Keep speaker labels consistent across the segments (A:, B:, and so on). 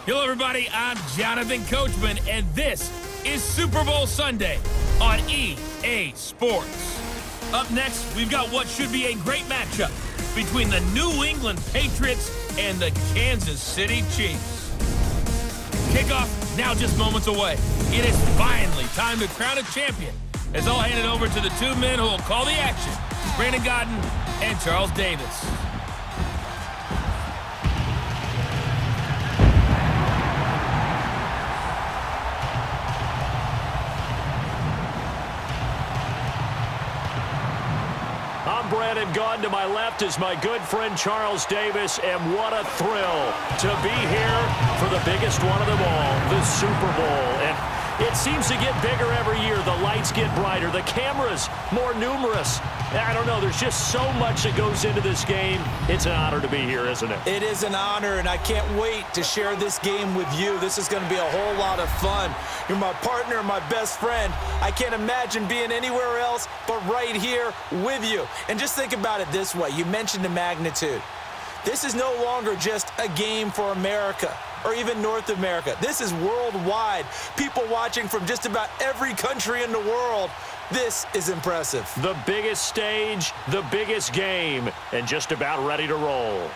A: Hello, everybody. I'm Jonathan Coachman, and this is Super Bowl Sunday on EA Sports. Up next, we've got what should be a great matchup between the New England Patriots and the Kansas City Chiefs. Kickoff now just moments away. It is finally time to crown a champion, as I'll hand it over to the two men who will call the action, Brandon Godden and Charles Davis.
B: Brandon Godden. To my left is my good friend Charles Davis, and what a thrill to be here for the biggest one of them all, the Super Bowl. And it seems to get bigger every year. The lights get brighter, the cameras more numerous. I don't know, there's just so much that goes into this game. It's an honor to be here, isn't it?
C: It is an honor, and I can't wait to share this game with you. This is going to be a whole lot of fun. You're my partner, my best friend. I can't imagine being anywhere else but right here with you. And just think about it this way. You mentioned the magnitude. This is no longer just a game for America or even North America. This is worldwide. People watching from just about every country in the world. This is impressive.
B: The biggest stage, the biggest game, and just about ready to roll.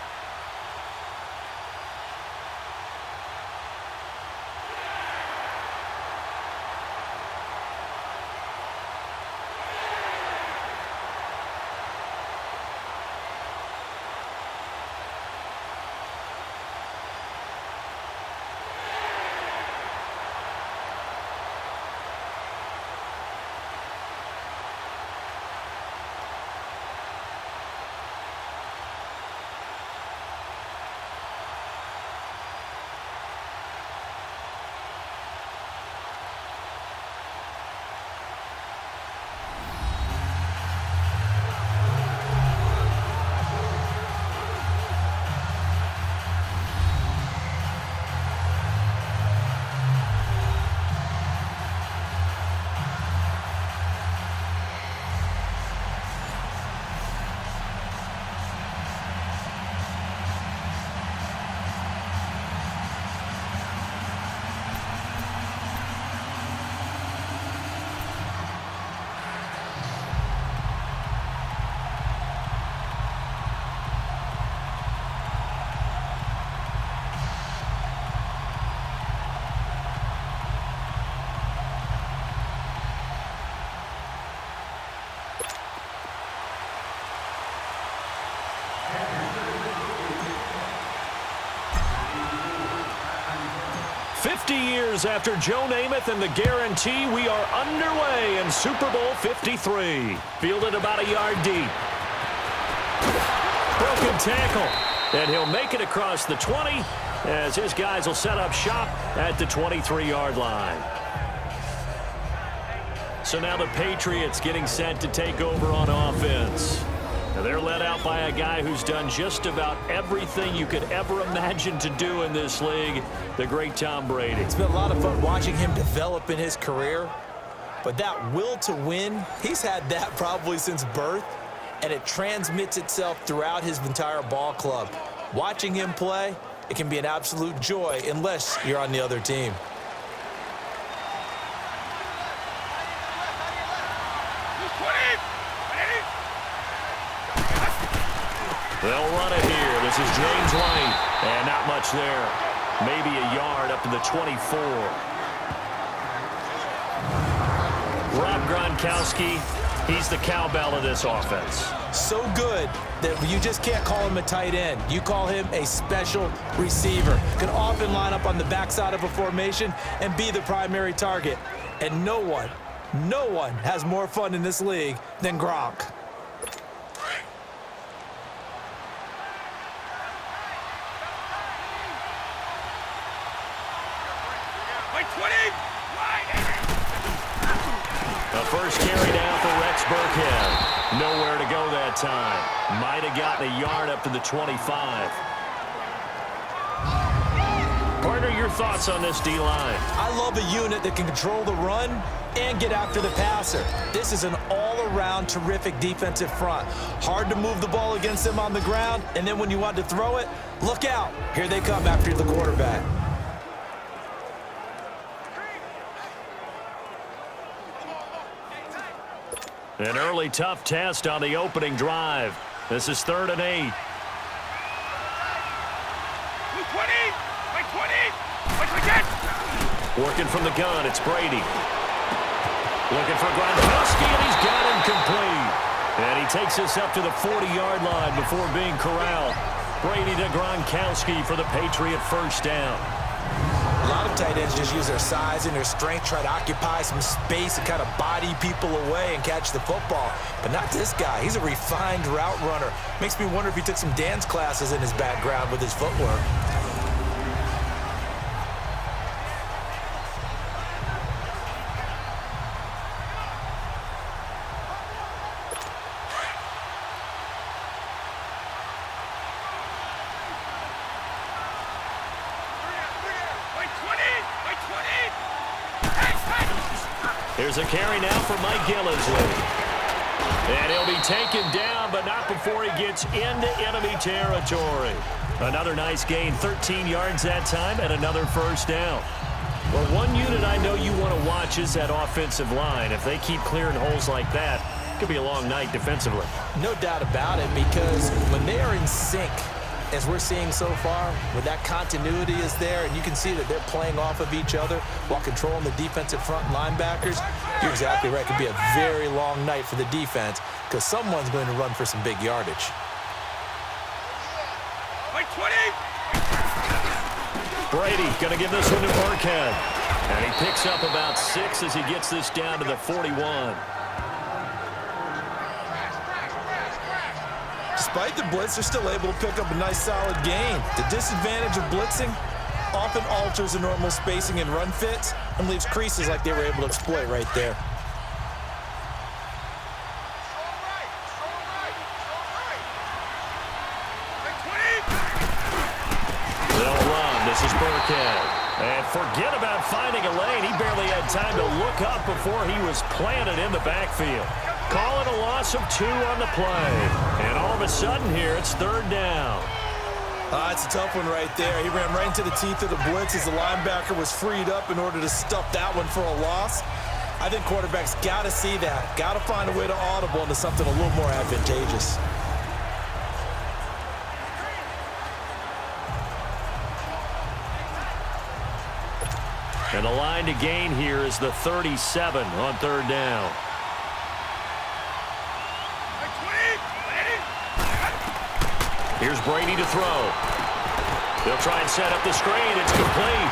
B: Years after Joe Namath and the guarantee, we are underway in Super Bowl 53. Fielded about a yard deep. Broken tackle. And he'll make it across the 20 as his guys will set up shop at the 23-yard line. So now the Patriots getting set to take over on offense. Now they're led out by a guy who's done just about everything you could ever imagine to do in this league, the great Tom Brady.
C: It's been a lot of fun watching him develop in his career, but that will to win, he's had that probably since birth, and it transmits itself throughout his entire ball club. Watching him play, it can be an absolute joy unless you're on the other team.
B: They'll run it here. This is James White. And not much there. Maybe a yard up to the 24. Rob Gronkowski, he's the cowbell of this offense.
C: So good that you just can't call him a tight end. You call him a special receiver. Can often line up on the backside of a formation and be the primary target. And no one has more fun in this league than Gronk.
B: The first carry down for Rex Burkhead. Nowhere to go that time. Might have gotten a yard up to the 25. Partner, your thoughts on this D-line?
C: I love a unit that can control the run and get after the passer. This is an all-around terrific defensive front. Hard to move the ball against them on the ground, and then when you want to throw it, look out. Here they come after the quarterback.
B: An early tough test on the opening drive. This is 3rd and 8. Working from the gun, it's Brady. Looking for Gronkowski, and he's got him complete. And he takes us up to the 40-yard line before being corralled. Brady to Gronkowski for the Patriot first down.
C: A lot of tight ends just use their size and their strength, try to occupy some space and kind of body people away and catch the football. But not this guy. He's a refined route runner. Makes me wonder if he took some dance classes in his background with his footwork.
B: Here's a carry now for Mike Gillisley. And he'll be taken down, but not before he gets into enemy territory. Another nice gain, 13 yards that time, and another first down. Well, one unit I know you want to watch is that offensive line. If they keep clearing holes like that, it could be a long night defensively.
C: No doubt about it, because when they are in sync, as we're seeing so far, when that continuity is there and you can see that they're playing off of each other while controlling the defensive front linebackers, you're exactly right. It could be a very long night for the defense because someone's going to run for some big yardage.
B: Brady going to give this one to Burkhead. And he picks up about 6 as he gets this down to the 41.
C: Despite the blitz, they're still able to pick up a nice solid gain. The disadvantage of blitzing often alters the normal spacing and run fits and leaves creases like they were able to exploit right there.
B: They'll run. This is Burkhead. And forget about finding a lane. He barely had time to look up before he was planted in the backfield. Call it a loss of 2 on the play. And all of a sudden here, it's 3rd down.
C: It's a tough one right there. He ran right into the teeth of the blitz as the linebacker was freed up in order to stuff that one for a loss. I think quarterbacks got to see that. Got to find a way to audible into something a little more advantageous.
B: And the line to gain here is the 37 on 3rd down. Here's Brady to throw. They'll try and set up the screen. It's complete.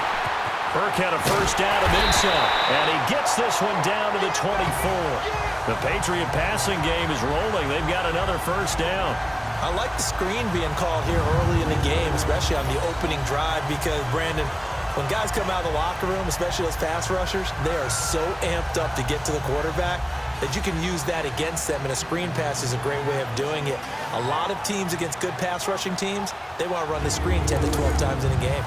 B: Burkhead a first down and then some. And he gets this one down to the 24. The Patriot passing game is rolling. They've got another first down.
C: I like the screen being called here early in the game, especially on the opening drive, because, Brandon, when guys come out of the locker room, especially those pass rushers, they are so amped up to get to the quarterback that you can use that against them, and a screen pass is a great way of doing it. A lot of teams against good pass rushing teams, they want to run the screen 10 to 12 times in a game.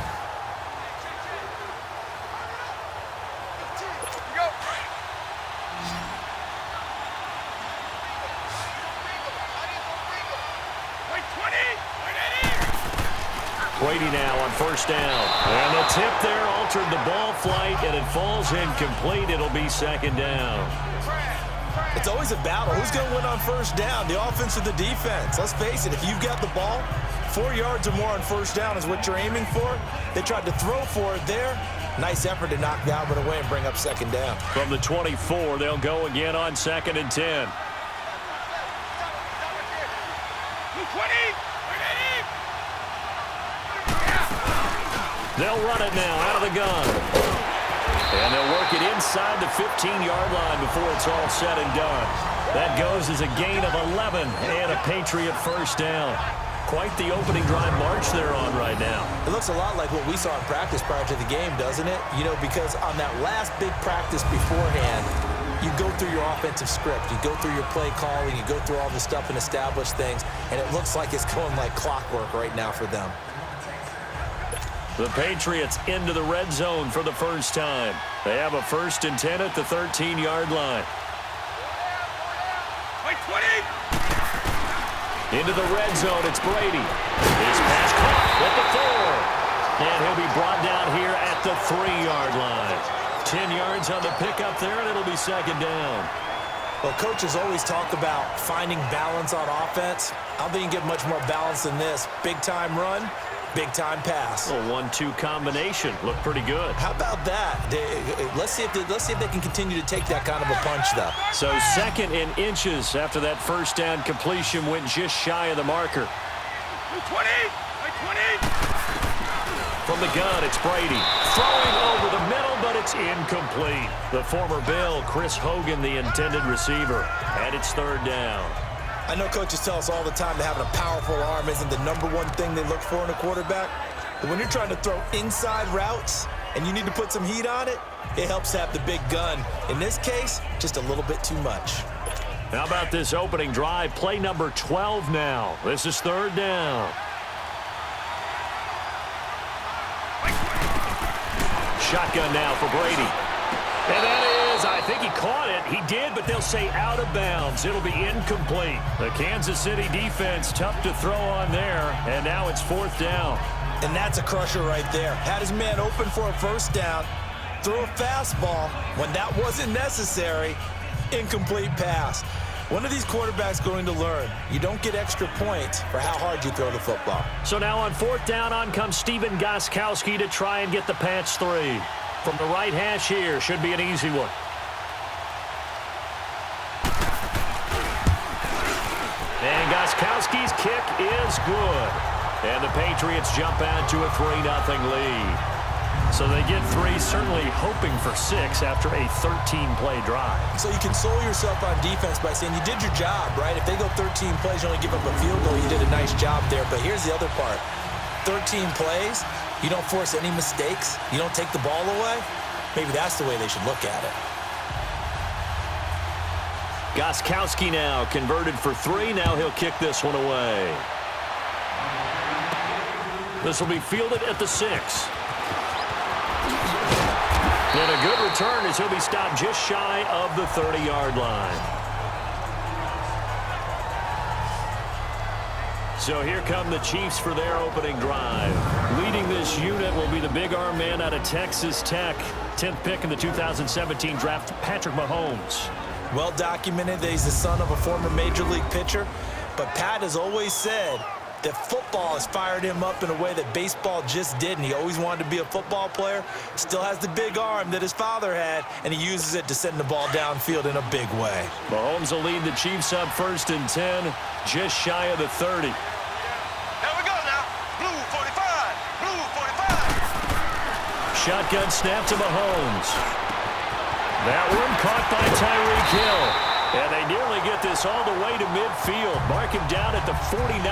B: Brady now on first down. And the tip there altered the ball flight, and it falls incomplete. It'll be 2nd down.
C: It's always a battle. Who's going to win on first down, the offense or the defense? Let's face it, if you've got the ball, 4 yards or more on first down is what you're aiming for. They tried to throw for it there. Nice effort to knock that one away and bring up 2nd down.
B: From the 24, they'll go again on 2nd and 10. They'll run it now out of the gun. And they'll work it inside the 15-yard line before it's all said and done. That goes as a gain of 11 and a Patriot first down. Quite the opening drive march they're on right now.
C: It looks a lot like what we saw in practice prior to the game, doesn't it? You know, because on that last big practice beforehand, you go through your offensive script, you go through your play calling, you go through all the stuff and establish things, and it looks like it's going like clockwork right now for them.
B: The Patriots into the red zone for the first time. They have a 1st and 10 at the 13-yard line. Into the red zone, it's Brady. His pass caught at the 4. And he'll be brought down here at the 3-yard line. 10 yards on the pickup there, and it'll be 2nd down.
C: Well, coaches always talk about finding balance on offense. I don't think you can get much more balance than this. Big-time run, big-time pass.
B: A 1-2 combination. Looked pretty good.
C: How about that? Let's see if they can continue to take that kind of a punch, though.
B: So 2nd in inches after that first down completion went just shy of the marker.
A: 20! 20!
B: From the gun, it's Brady. Throwing over the middle, but it's incomplete. The former Bill, Chris Hogan, the intended receiver. And it's 3rd down.
C: I know coaches tell us all the time that having a powerful arm isn't the #1 thing they look for in a quarterback. But when you're trying to throw inside routes and you need to put some heat on it, it helps to have the big gun. In this case, just a little bit too much.
B: How about this opening drive? Play number 12 now. This is 3rd down. Shotgun now for Brady. And that is, I think he caught it. He did, but they'll say out of bounds. It'll be incomplete. The Kansas City defense, tough to throw on there. And now it's 4th down.
C: And that's a crusher right there. Had his man open for a 1st down. Threw a fastball when that wasn't necessary. Incomplete pass. One of these quarterbacks going to learn. You don't get extra points for how hard you throw the football.
B: So now on 4th down, on comes Stephen Gostkowski to try and get the Pats 3. From the right hash here, should be an easy one. And Gostkowski's kick is good. And the Patriots jump out to a 3-0 lead. So they get 3, certainly hoping for 6 after a 13-play drive.
C: So you console yourself on defense by saying you did your job, right? If they go 13 plays, you only give up a field goal, you did a nice job there. But here's the other part. 13 plays, you don't force any mistakes, you don't take the ball away. Maybe that's the way they should look at it.
B: Gostkowski now converted for 3. Now he'll kick this one away. This will be fielded at the 6. And a good return as he'll be stopped just shy of the 30-yard line. So here come the Chiefs for their opening drive. Leading this unit will be the big arm man out of Texas Tech. 10th pick in the 2017 draft, Patrick Mahomes.
C: Well documented that he's the son of a former Major League pitcher. But Pat has always said that football has fired him up in a way that baseball just didn't. He always wanted to be a football player. Still has the big arm that his father had, and he uses it to send the ball downfield in a big way.
B: Mahomes will lead the Chiefs up 1st and 10, just shy of the 30.
D: Here we go now. Blue 45. Blue 45.
B: Shotgun snap to Mahomes. That one caught by Tyreek Hill. And they nearly get this all the way to midfield. Mark him down at the 49.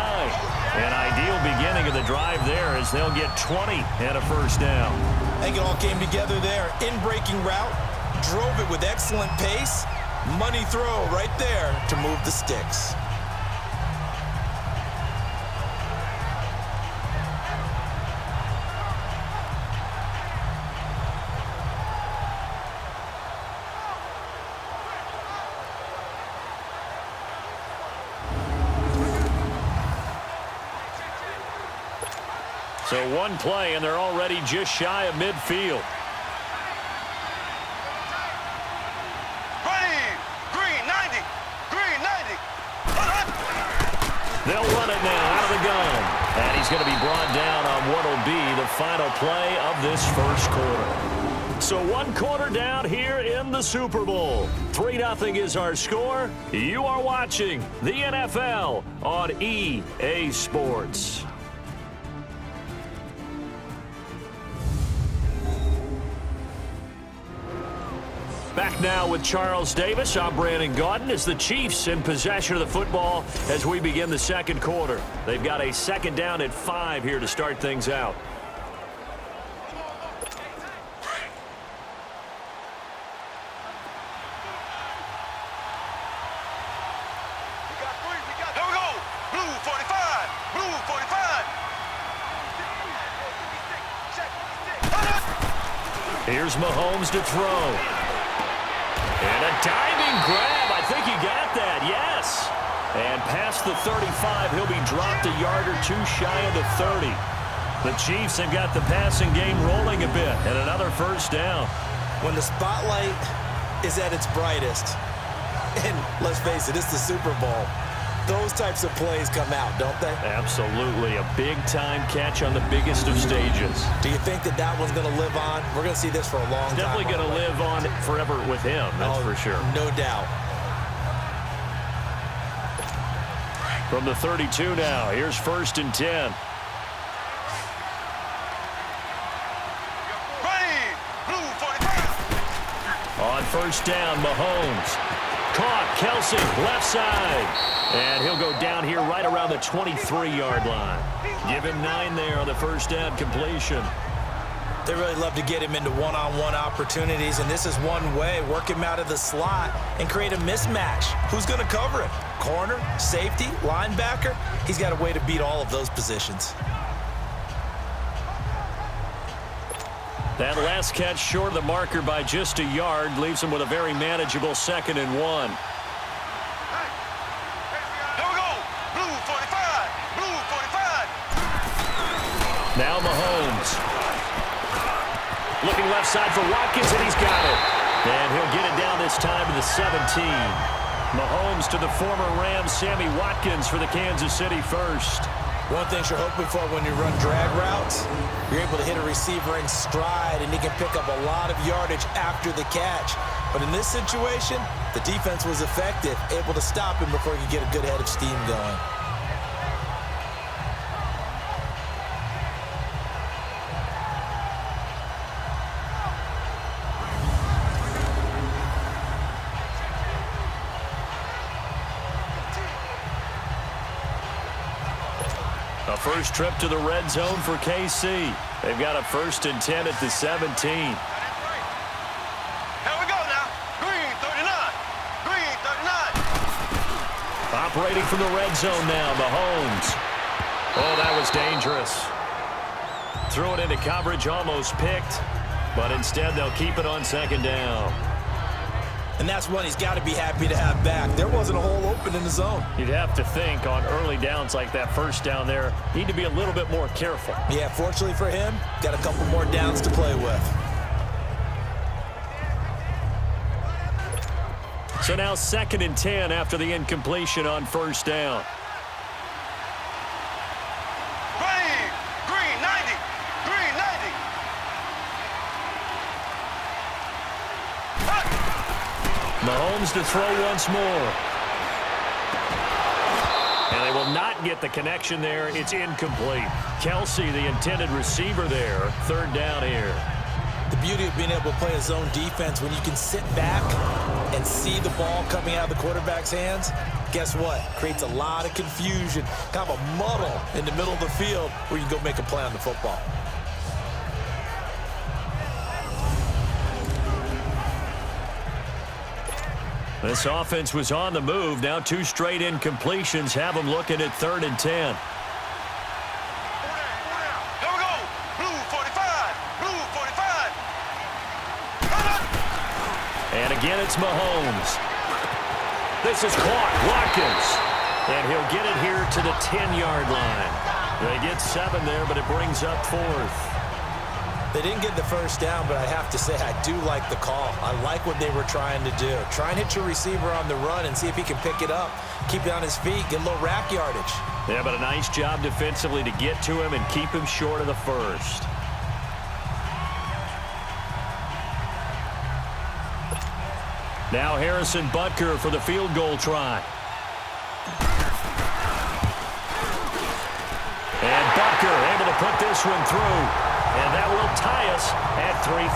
B: An ideal beginning of the drive there as they'll get 20 and a 1st down.
C: I think it all came together there. In-breaking route, drove it with excellent pace. Money throw right there to move the sticks.
B: So one play, and they're already just shy of midfield.
D: Green 90. Green 90.
B: They'll run it now out of the gun. And he's going to be brought down on what will be the final play of this 1st quarter. So 1 quarter down here in the Super Bowl. 3-0 is our score. You are watching the NFL on EA Sports. Back now with Charles Davis. I'm Brandon Gaudin as the Chiefs in possession of the football as we begin the 2nd quarter. They've got a 2nd down at 5 here to start things out.
D: Here we go. Blue 45. Blue 45.
B: Here's Mahomes to throw. And a diving grab. I think he got that, yes. And past the 35, he'll be dropped a yard or 2 shy of the 30. The Chiefs have got the passing game rolling a bit, and another 1st down.
C: When the spotlight is at its brightest, And let's face it, it's the Super Bowl. Those types of plays come out, don't they?
B: Absolutely. A big-time catch on the biggest of stages.
C: Do you think that that one's going to live on? We're going to see this for a long time.
B: Definitely going to live on forever with him, that's for sure.
C: No doubt.
B: From the 32 now, here's 1st and 10. On 1st down, Mahomes. Caught, Kelsey, left side. And he'll go down here right around the 23-yard line. Give him 9 there on the 1st down completion.
C: They really love to get him into one-on-one opportunities, and this is one way. Work him out of the slot and create a mismatch. Who's going to cover him? Corner, safety, linebacker? He's got a way to beat all of those positions.
B: That last catch short of the marker by just a yard leaves him with a very manageable 2nd and 1.
D: Here we go. Blue 45. Blue 45.
B: Now Mahomes. Looking left side for Watkins, and he's got it. And he'll get it down this time to the 17. Mahomes to the former Rams, Sammy Watkins for the Kansas City first.
C: One thing you're hoping for when you run drag routes, you're able to hit a receiver in stride, and he can pick up a lot of yardage after the catch. But in this situation, the defense was effective, able to stop him before he could get a good head of steam going.
B: A first trip to the red zone for KC. They've got a 1st and 10 at the 17.
D: Here we go now. Green 39. Green 39.
B: Operating from the red zone now, Mahomes. Oh, that was dangerous. Threw it into coverage, almost picked. But instead, they'll keep it on 2nd down.
C: And that's one he's got to be happy to have back. There wasn't a hole open in the zone.
B: You'd have to think on early downs like that 1st down there, need to be a little bit more careful.
C: Yeah, fortunately for him, got a couple more downs to play with.
B: So now 2nd and 10 after the incompletion on 1st down.
D: Green 90. Green 90.
B: Mahomes to throw once more. And they will not get the connection there. It's incomplete. Kelsey, the intended receiver there. 3rd down here.
C: The beauty of being able to play a zone defense, when you can sit back and see the ball coming out of the quarterback's hands, guess what? Creates a lot of confusion, kind of a muddle in the middle of the field where you can go make a play on the football.
B: This offense was on the move. Now 2 straight incompletions have them looking at 3rd and 10.
D: Here we go. Blue 45. Blue 45.
B: And again, it's Mahomes. This is caught. Watkins. And he'll get it here to the 10-yard line. They get 7 there, but it brings up 4th.
C: They didn't get the 1st down, but I have to say I do like the call. I like what they were trying to do. Try and hit your receiver on the run and see if he can pick it up, keep it on his feet, get a little rack yardage.
B: Yeah, but a nice job defensively to get to him and keep him short of the 1st. Now Harrison Butker for the field goal try. And Butker able to put this one through. And that will tie us at 3-3.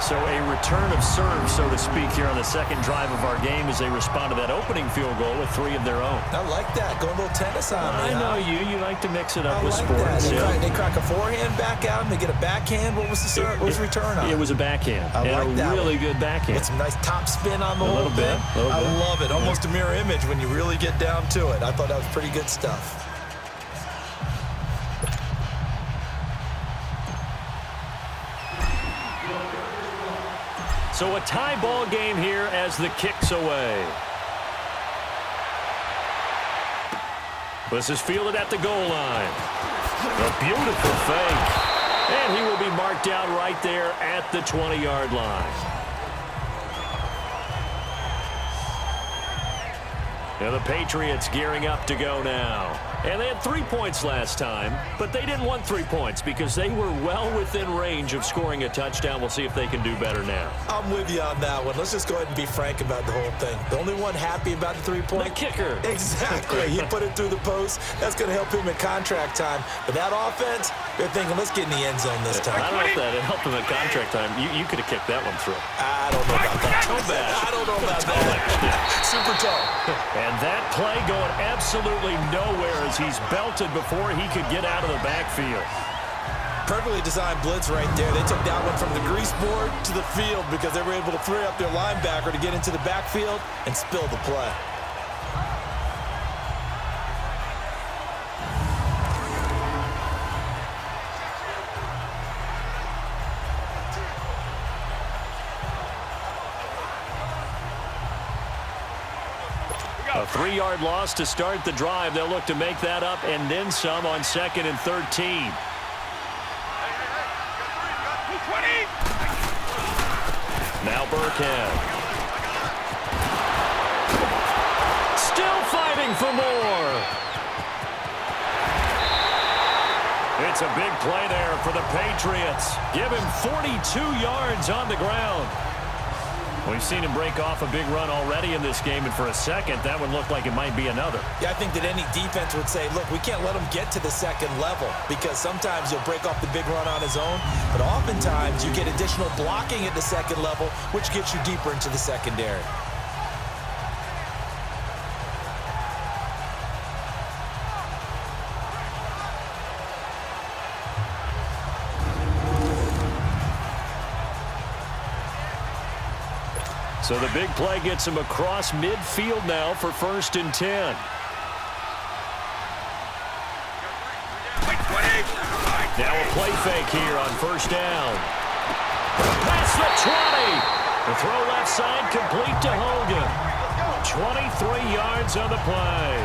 B: So a return of serve, so to speak, here on the 2nd drive of our game as they respond to that opening field goal with 3 of their own.
C: I like that. Go a little tennis on me.
B: I know you. You like to mix it up with
C: like
B: sports.
C: That. They crack a forehand back out and they get a backhand. What was the return on?
B: It was a backhand.
C: I
B: and
C: like
B: a
C: that
B: really
C: one.
B: good backhand.
C: With some nice top spin on the whole
B: little bit.
C: thing. I love it. Almost a mirror image when you really get down to it. I thought that was pretty good stuff.
B: So a tie ball game here as the kick's away. This is fielded at the goal line. A beautiful fake. And he will be marked down right there at the 20-yard line. And the Patriots gearing up to go now. And they had 3 points last time, but they didn't want 3 points because they were well within range of scoring a touchdown. We'll see if they can do better now.
C: I'm with you on that one. Let's just go ahead and be frank about the whole thing. The only one happy about the 3-point?
B: The kicker.
C: Exactly. He put it through the post. That's going to help him in contract time. But that offense, they're thinking, let's get in the end zone this time.
B: I don't know if that helped him in contract time. You could have kicked that one through.
C: I don't know about that.
B: Toe bash.
C: I don't know about that. Super toe.
B: And that play going absolutely nowhere as he's belted before he could get out of the backfield.
C: Perfectly designed blitz right there. They took that one from the grease board to the field because they were able to free up their linebacker to get into the backfield and spill the play.
B: A 3-yard loss to start the drive. They'll look to make that up and then some on 2nd and 13. Now Burkhead. Still fighting for more. It's a big play there for the Patriots. Give him 42 yards on the ground. We've seen him break off a big run already in this game, and for a second, that one looked like it might be another.
C: Yeah, I think that any defense would say, look, we can't let him get to the second level because sometimes he'll break off the big run on his own, but oftentimes you get additional blocking at the second level, which gets you deeper into the secondary.
B: So the big play gets him across midfield now for 1st and 10. Now a play fake here on 1st down. Past the 20. The throw left side complete to Hogan. 23 yards on the play.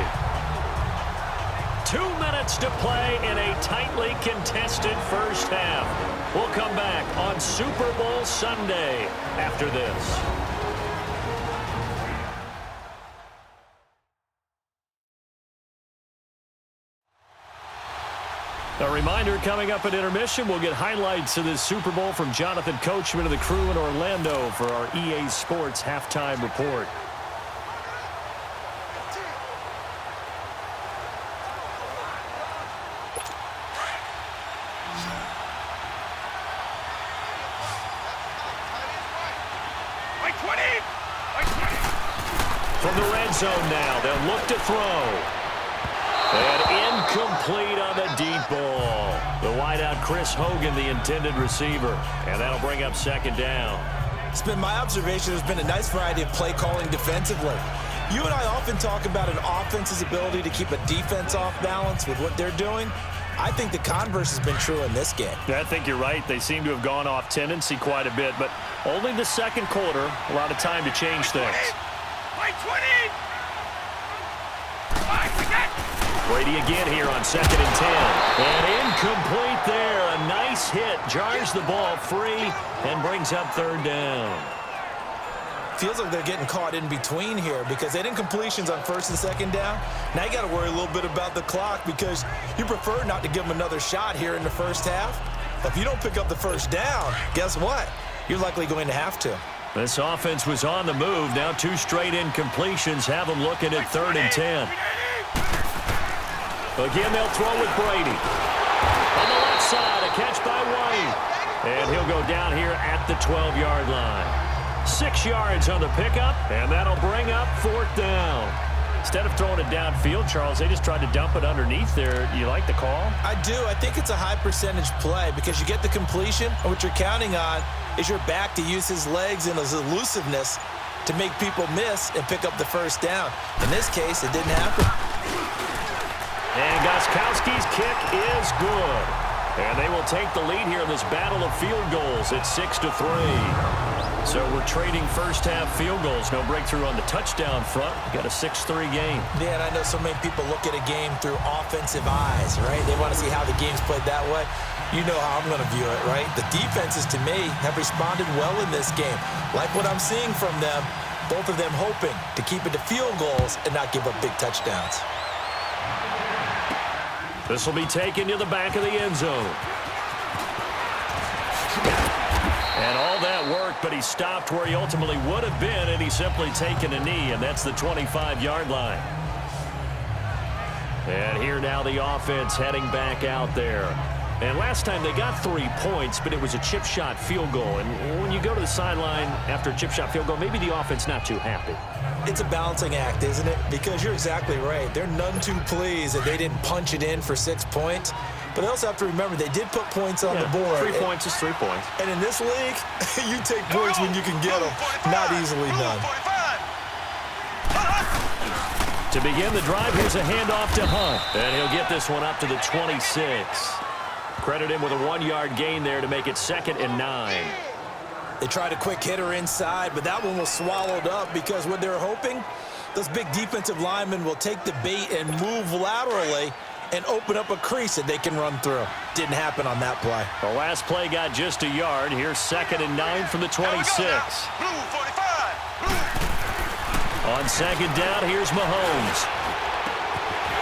B: 2 minutes to play in a tightly contested first half. We'll come back on Super Bowl Sunday after this. A reminder, coming up at intermission, we'll get highlights of this Super Bowl from Jonathan Coachman and the crew in Orlando for our EA Sports halftime report. From the red zone now, they'll look to throw. And incomplete on the deep ball. The wideout Chris Hogan, the intended receiver. And that'll bring up 2nd down.
C: It's been my observation there's been a nice variety of play calling defensively. You and I often talk about an offense's ability to keep a defense off balance with what they're doing. I think the converse has been true in this game.
B: Yeah, I think you're right. They seem to have gone off tendency quite a bit, but only the 2nd quarter, a lot of time to change things. Brady again here on 2nd and 10. And incomplete there. A nice hit. Jars the ball free and brings up 3rd down.
C: Feels like they're getting caught in between here because they didn't completions on 1st and 2nd down. Now you got to worry a little bit about the clock because you prefer not to give them another shot here in the first half. If you don't pick up the 1st down, guess what? You're likely going to have to.
B: This offense was on the move. Now 2 straight incompletions have them looking at 3rd and 10. Again, they'll throw with Brady. On the left side, a catch by White. And he'll go down here at the 12-yard line. 6 yards on the pickup, and that'll bring up 4th down. Instead of throwing it downfield, Charles, they just tried to dump it underneath there. You like the call?
C: I do. I think it's a high-percentage play because you get the completion, and what you're counting on is your back to use his legs and his elusiveness to make people miss and pick up the 1st down. In this case, it didn't happen.
B: And Gostkowski's kick is good. And they will take the lead here in this battle of field goals at 6-3. So we're trading first half field goals. No breakthrough on the touchdown front. Got a 6-3 game.
C: Yeah, and I know so many people look at a game through offensive eyes, right? They want to see how the game's played that way. You know how I'm going to view it, right? The defenses, to me, have responded well in this game. Like what I'm seeing from them. Both of them hoping to keep it to field goals and not give up big touchdowns.
B: This will be taken to the back of the end zone. And all that work, but he stopped where he ultimately would have been, and he's simply taken a knee, and that's the 25-yard line. And here now the offense heading back out there. And last time they got 3 points, but it was a chip shot field goal. And when you go to the sideline after a chip shot field goal, maybe the offense not too happy.
C: It's a balancing act, isn't it? Because you're exactly right. They're none too pleased that they didn't punch it in for 6 points. But they also have to remember they did put points on the board.
B: 3 points is 3 points.
C: And in this league, you take points when you can get them. Not easily done.
B: To begin the drive, here's a handoff to Hunt. And he'll get this one up to the 26. Credit him with a 1-yard gain there to make it 2nd and 9.
C: They tried a quick hitter inside, but that one was swallowed up because what they're hoping, those big defensive linemen will take the bait and move laterally and open up a crease that they can run through. Didn't happen on that play.
B: The last play got just a yard. Here's 2nd and 9 from the 26. On 2nd down, here's Mahomes.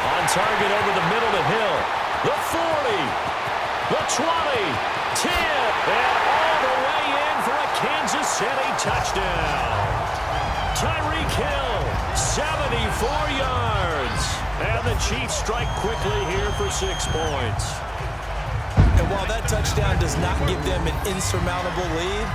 B: On target over the middle to Hill. The 40. The 20, 10, and all the way in for a Kansas City touchdown. Tyreek Hill, 74 yards. And the Chiefs strike quickly here for 6 points.
C: And while that touchdown does not give them an insurmountable lead,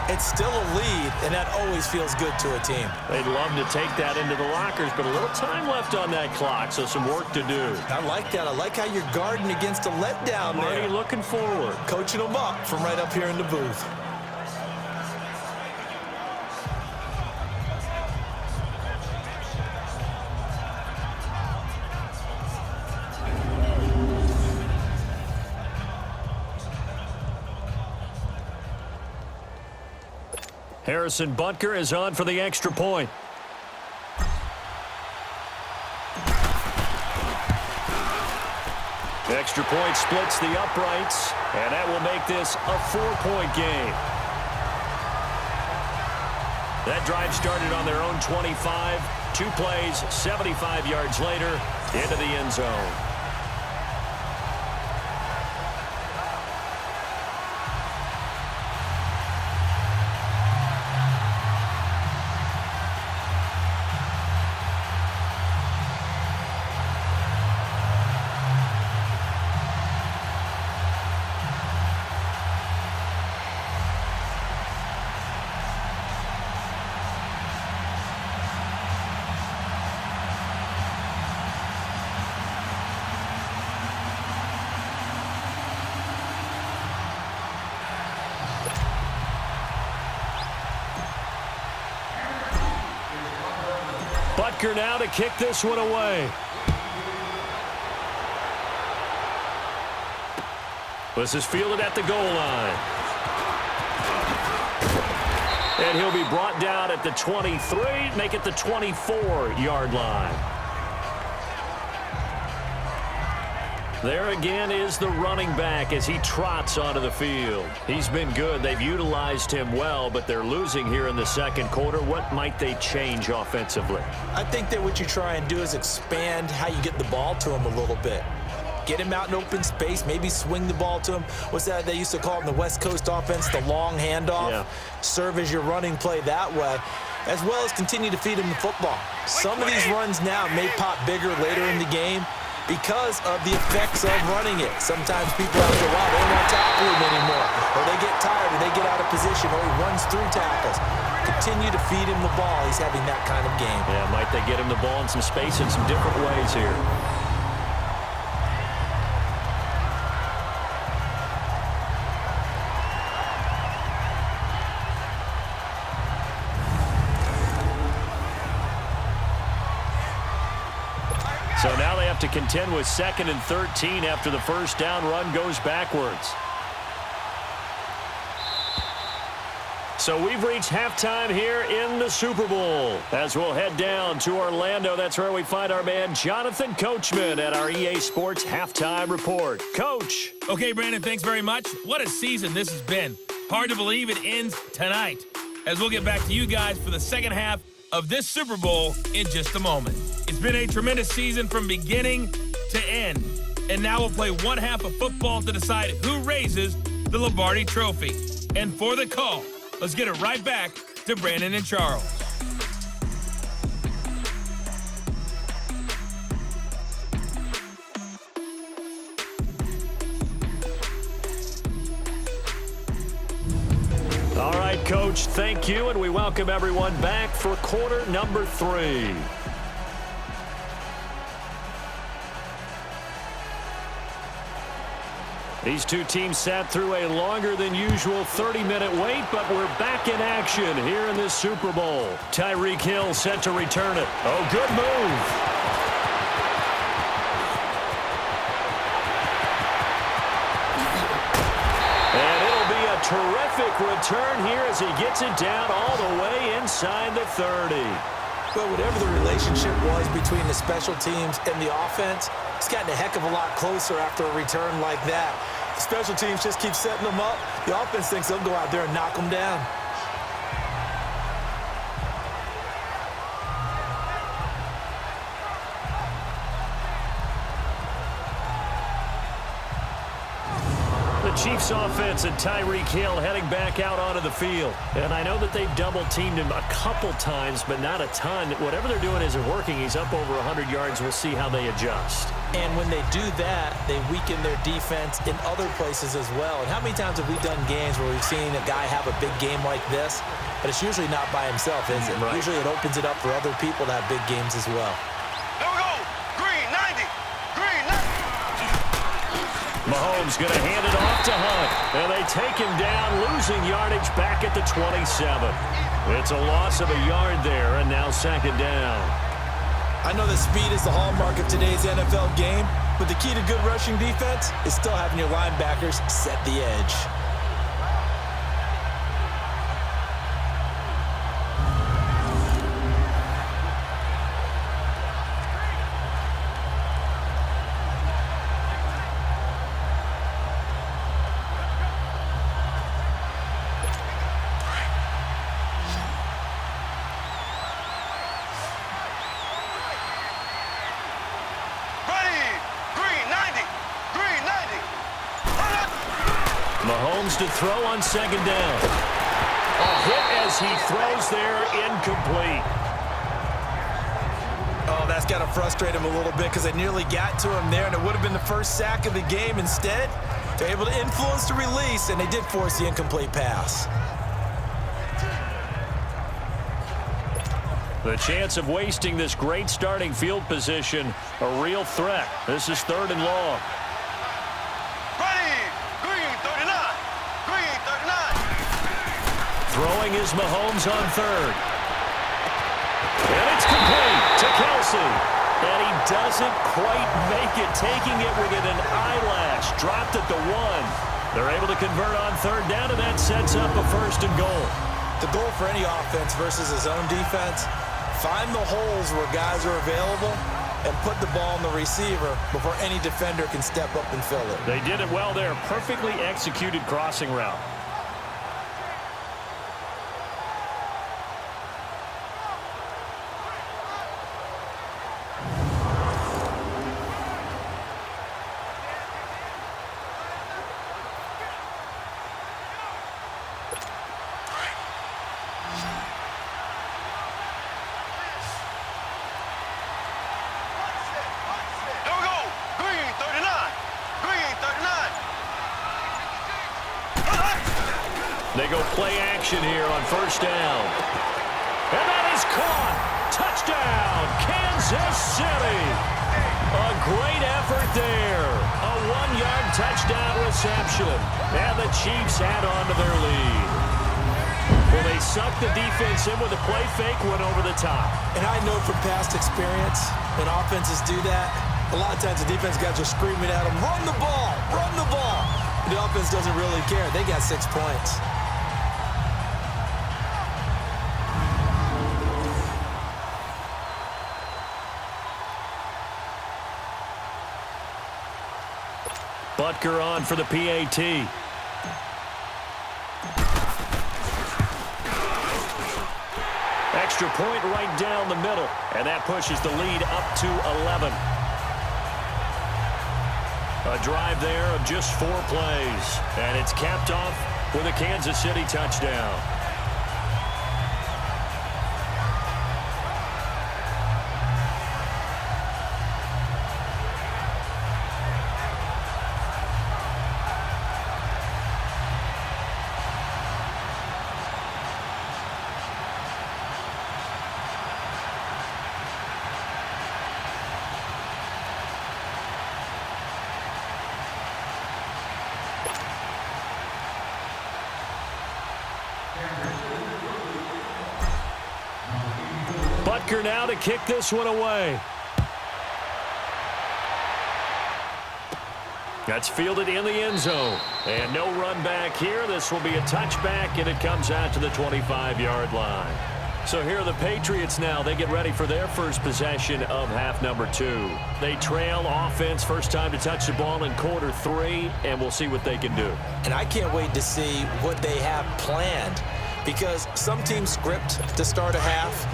C: it's still a lead, and that always feels good to a team.
B: They'd love to take that into the lockers, but a little time left on that clock, so some work to do.
C: I like that. I like how you're guarding against a letdown there.
B: Already looking forward.
C: Coaching them up from right up here in the booth.
B: Harrison Butker is on for the extra point. Extra point splits the uprights, and that will make this a 4-point game. That drive started on their own 25. 2 plays, 75 yards later, into the end zone. Butker now to kick this one away. This is fielded at the goal line. And he'll be brought down at the 23, make it the 24-yard line. There again is the running back as he trots onto the field. He's been good. They've utilized him well, but they're losing here in the second quarter. What might they change offensively?
C: I think that what you try and do is expand how you get the ball to him a little bit. Get him out in open space, maybe swing the ball to him. What's that they used to call it in the West Coast offense, the long handoff? Yeah. Serve as your running play that way, as well as continue to feed him the football. Some of these runs now may pop bigger later in the game because of the effects of running it. Sometimes people after a while, they don't want to tackle him anymore, or they get tired, or they get out of position, or he runs through tackles. Continue to feed him the ball. He's having that kind of game.
B: Yeah, might they get him the ball in some space in some different ways here. So now they have to contend with 2nd and 13 after the first down run goes backwards. So we've reached halftime here in the Super Bowl. As we'll head down to Orlando, that's where we find our man Jonathan Coachman at our EA Sports Halftime Report. Coach.
A: Okay, Brandon, thanks very much. What a season this has been. Hard to believe it ends tonight. as we'll get back to you guys for the second half of this Super Bowl in just a moment. It's been a tremendous season from beginning to end, and now we'll play one half of football to decide who raises the Lombardi Trophy. And for the call, let's get it right back to Brandon and Charles.
B: All right, Coach, thank you, and we welcome everyone back for quarter number 3. These two teams sat through a longer than usual 30-minute wait, but we're back in action here in this Super Bowl. Tyreek Hill set to return it. Oh, good move. And it'll be a terrific return here as he gets it down all the way inside the 30.
C: But whatever the relationship was between the special teams and the offense, it's gotten a heck of a lot closer after a return like that. The special teams just keep setting them up. The offense thinks they'll go out there and knock them down.
B: The Chiefs offense and Tyreek Hill heading back out onto the field. And I know that they've double-teamed him a couple times, but not a ton. Whatever they're doing isn't working. He's up over 100 yards. We'll see how they adjust.
C: And when they do that, they weaken their defense in other places as well. And how many times have we done games where we've seen a guy have a big game like this, but it's usually not by himself, is it?
B: Right.
C: Usually it opens it up for other people to have big games as well.
D: There we go. Green, 90. Green, 90.
B: Mahomes going to hand it off to Hunt. And they take him down, losing yardage back at the 27. It's a loss of a yard there, and now second down.
C: I know that speed is the hallmark of today's NFL game, but the key to good rushing defense is still having your linebackers set the edge.
B: Mahomes to throw on second down. A hit as he throws there, incomplete.
C: Oh, that's got to frustrate him a little bit because they nearly got to him there, and it would have been the first sack of the game. Instead, they're able to influence the release, and they did force the incomplete pass.
B: The chance of wasting this great starting field position, a real threat. This is 3rd and long. Throwing is Mahomes on 3rd. And it's complete to Kelsey. And he doesn't quite make it, taking it within an eyelash. Dropped at the 1. They're able to convert on 3rd down, and that sets up a 1st and goal.
C: The goal for any offense versus his own defense, find the holes where guys are available and put the ball in the receiver before any defender can step up and fill it.
B: They did it well there. Perfectly executed crossing route. They go play action here on 1st down. And that is caught. Touchdown, Kansas City. A great effort there. A 1-yard touchdown reception. And the Chiefs add on to their lead. Well, they sucked the defense in with a play fake, went over the top.
C: And I know from past experience, when offenses do that, a lot of times the defense guys are screaming at them, run the ball, run the ball. The offense doesn't really care. They got 6 points.
B: Butker on for the PAT. extra point right down the middle, and that pushes the lead up to 11. A drive there of just 4 plays, and it's capped off with a Kansas City touchdown. Butker now to kick this one away. That's fielded in the end zone. And no run back here. This will be a touchback, and it comes out to the 25-yard line. So here are the Patriots now. They get ready for their first possession of half number 2. They trail offense, first time to touch the ball in quarter 3, and we'll see what they can do.
C: And I can't wait to see what they have planned, because some teams script to start a half.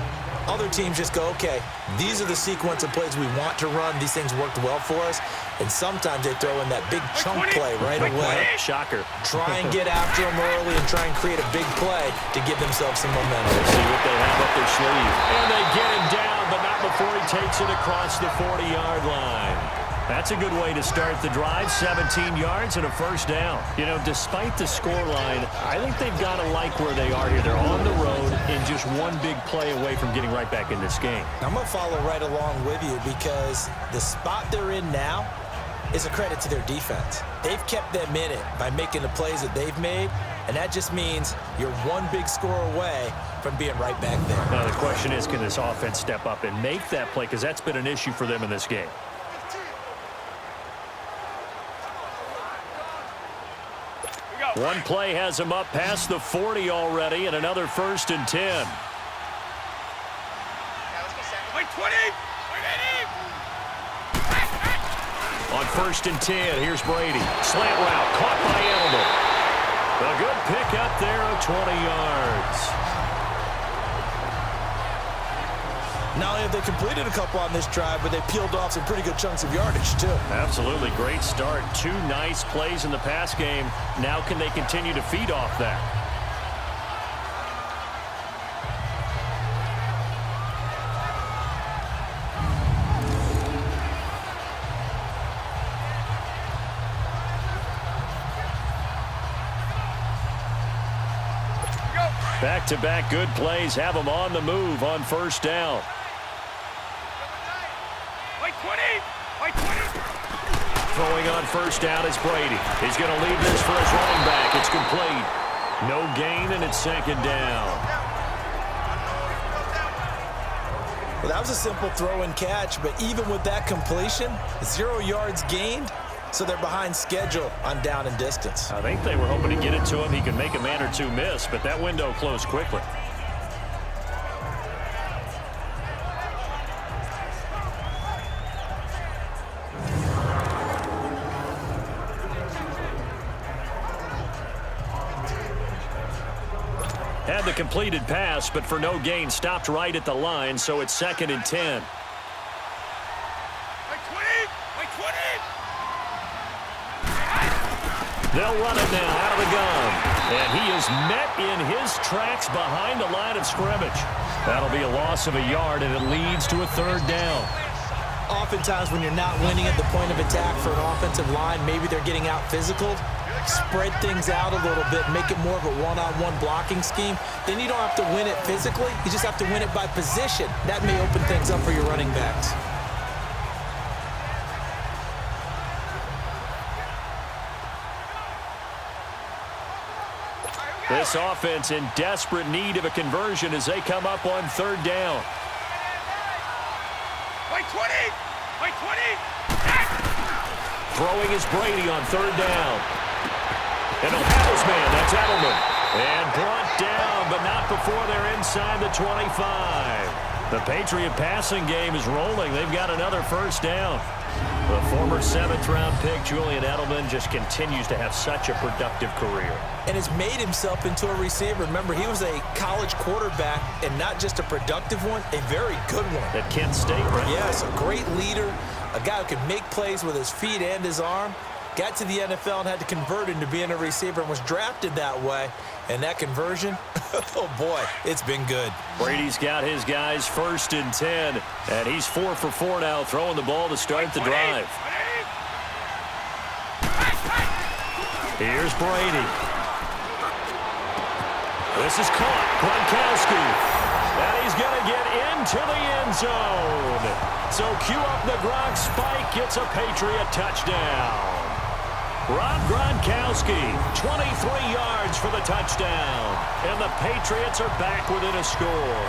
C: Other teams just go, okay, these are the sequence of plays we want to run. These things worked well for us. And sometimes they throw in that big chunk play right away.
B: Shocker.
C: Try and get after them early and try and create a big play to give themselves some momentum.
B: Let's see what they have up their sleeve. And they get him down, but not before he takes it across the 40-yard line. That's a good way to start the drive. 17 yards and a first down. You know, despite the scoreline, I think they've got to like where they are here. They're on the road and just one big play away from getting right back in this game.
C: I'm going to follow right along with you, because the spot they're in now is a credit to their defense. They've kept them in it by making the plays that they've made, and that just means you're one big score away from being right back there.
B: Now the question is, can this offense step up and make that play? Because that's been an issue for them in this game. One play has him up past the 40 already, and another 1st and 10.
D: Wait, 20!
B: On 1st and 10, here's Brady. Slant route, caught by Edelman. A good pick up there of 20 yards.
C: Not only have they completed a couple on this drive, but they peeled off some pretty good chunks of yardage, too.
B: Absolutely. Great start. 2 nice plays in the pass game. Now can they continue to feed off that? Back-to-back good plays have them on the move on 1st down. Throwing on 1st down is Brady. He's going to leave this for his running back. It's complete. No gain, and it's 2nd down.
C: Well, that was a simple throw and catch, but even with that completion, 0 yards gained, so they're behind schedule on down and distance.
B: I think they were hoping to get it to him. He could make a man or 2 miss, but that window closed quickly. Had the completed pass, but for no gain, stopped right at the line, so it's 2nd and 10. They'll run it now out of the gun. And he is met in his tracks behind the line of scrimmage. That'll be a loss of a yard, and it leads to a 3rd down.
C: Oftentimes when you're not winning at the point of attack for an offensive line, maybe they're getting out physical. Spread things out a little bit, make it more of a one-on-one blocking scheme. Then you don't have to win it physically. You just have to win it by position. That may open things up for your running backs.
B: This offense in desperate need of a conversion as they come up on 3rd down. Throwing is Brady on 3rd down. And he'll have his man. That's Edelman. And brought down, but not before they're inside the 25. The Patriot passing game is rolling. They've got another 1st down. The former 7th-round pick, Julian Edelman, just continues to have such a productive career.
C: And has made himself into a receiver. Remember, he was a college quarterback, and not just a productive one, a very good one.
B: At Kent State, right?
C: Yes, a great leader, a guy who can make plays with his feet and his arm. Got to the NFL and had to convert into being a receiver and was drafted that way. And that conversion, oh boy, it's been good.
B: Brady's got his guys 1st and 10, and he's 4 for 4 now, throwing the ball to start the drive. Here's Brady. This is caught. Gronkowski. And he's going to get into the end zone. So cue up the Gronk spike. It's a Patriot touchdown. Rob Gronkowski, 23 yards for the touchdown. And the Patriots are back within a score.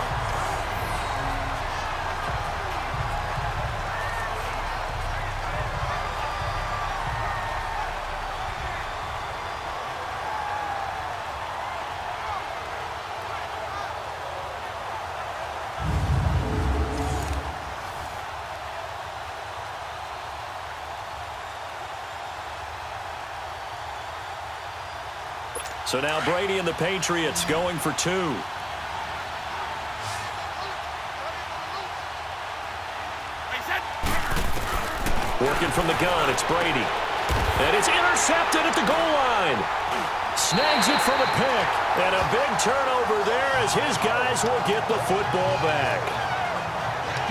B: So now Brady and the Patriots going for 2. Working from the gun, it's Brady. And it's intercepted at the goal line. Snags it for the pick. And a big turnover there as his guys will get the football back.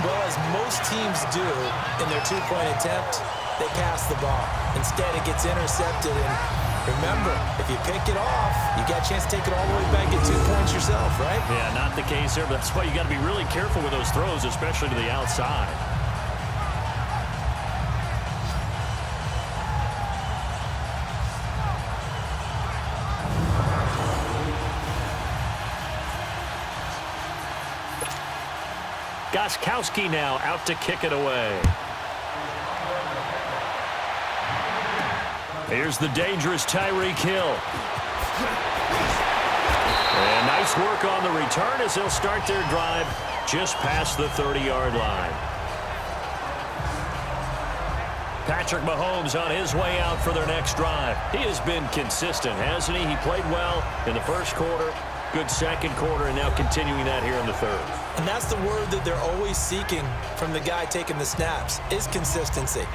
C: Well, as most teams do in their two-point attempt, they pass the ball. Instead, it gets intercepted. And remember, if you pick it off, you got a chance to take it all the way back, get 2 points yourself, right?
B: Yeah, not the case there, but that's why you got to be really careful with those throws, especially to the outside. Gostkowski now out to kick it away. Here's the dangerous Tyreek Hill. And nice work on the return as they'll start their drive just past the 30-yard line. Patrick Mahomes on his way out for their next drive. He has been consistent, hasn't he? He played well in the first quarter, good second quarter, and now continuing that here in the third.
C: And that's the word that they're always seeking from the guy taking the snaps, is consistency.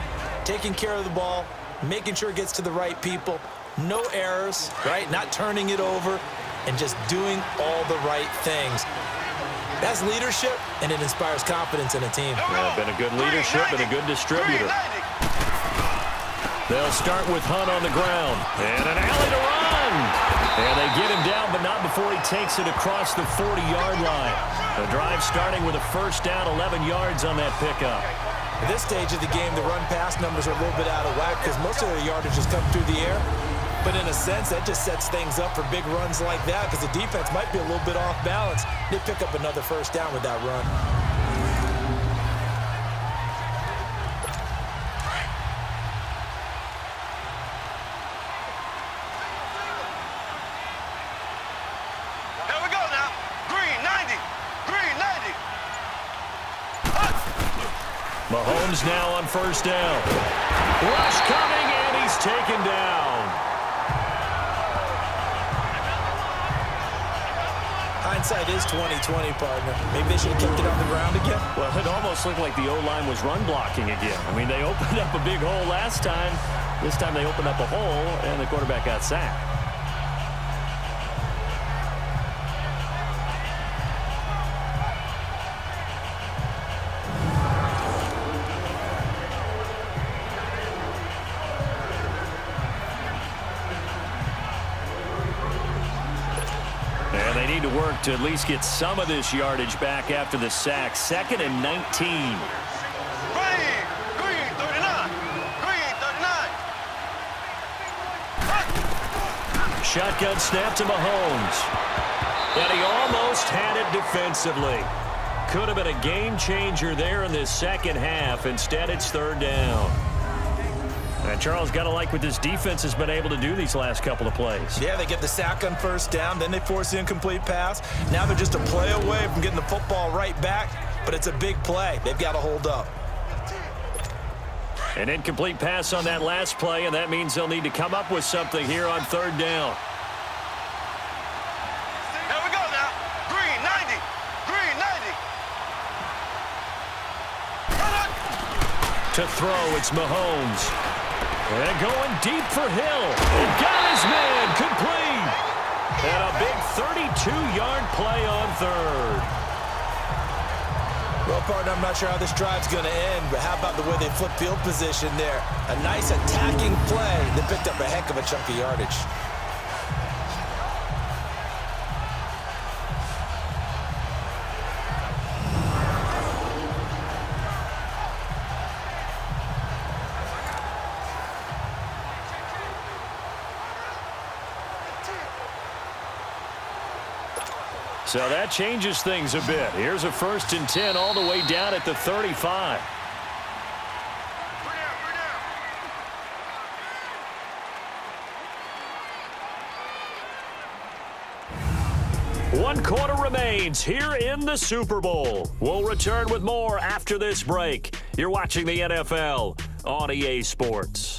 C: Taking care of the ball, making sure it gets to the right people, no errors, right? Not turning it over, and just doing all the right things. That's leadership, and it inspires confidence in a team.
B: Yeah, been a good leadership and a good distributor. They'll start with Hunt on the ground. And an alley to run. And they get him down, but not before he takes it across the 40-yard line. The drive starting with a first down, 11 yards on that pickup.
C: At this stage of the game, the run-pass numbers are a little bit out of whack because most of their yardage has come through the air. But in a sense, that just sets things up for big runs like that because the defense might be a little bit off balance. They pick up another first down with that run.
D: Here we go now. Green 90. Green 90.
B: Mahomes now on first down. Rush coming, and he's taken down.
C: Hindsight is 20/20, partner. Maybe they should have kept it on the ground again.
B: Well, it almost looked like the O-line was run blocking again. I mean, they opened up a big hole last time. This time they opened up a hole, and the quarterback got sacked. And they need to work to at least get some of this yardage back after the sack. 2nd and 19.
D: Green 39. Green 39.
B: Shotgun snap to Mahomes. And he almost had it defensively. Could have been a game changer there in this second half. Instead, it's third down. And Charles, got to like what this defense has been able to do these last couple of plays.
C: Yeah, they get the sack on first down, then they force the incomplete pass. Now they're just a play away from getting the football right back, but it's a big play. They've got to hold up.
B: An incomplete pass on that last play, and that means they'll need to come up with something here on third down.
D: Here we go now. Green, 90. Green, 90.
B: To throw, it's Mahomes. And going deep for Hill. And got his man complete. And a big 32-yard play on third.
C: Well, partner, I'm not sure how this drive's going to end, but how about the way they flip field position there? A nice attacking play that picked up a heck of a chunk of yardage.
B: So that changes things a bit. Here's a 1st and 10 all the way down at the 35. One quarter remains here in the Super Bowl. We'll return with more after this break. You're watching the NFL on EA Sports.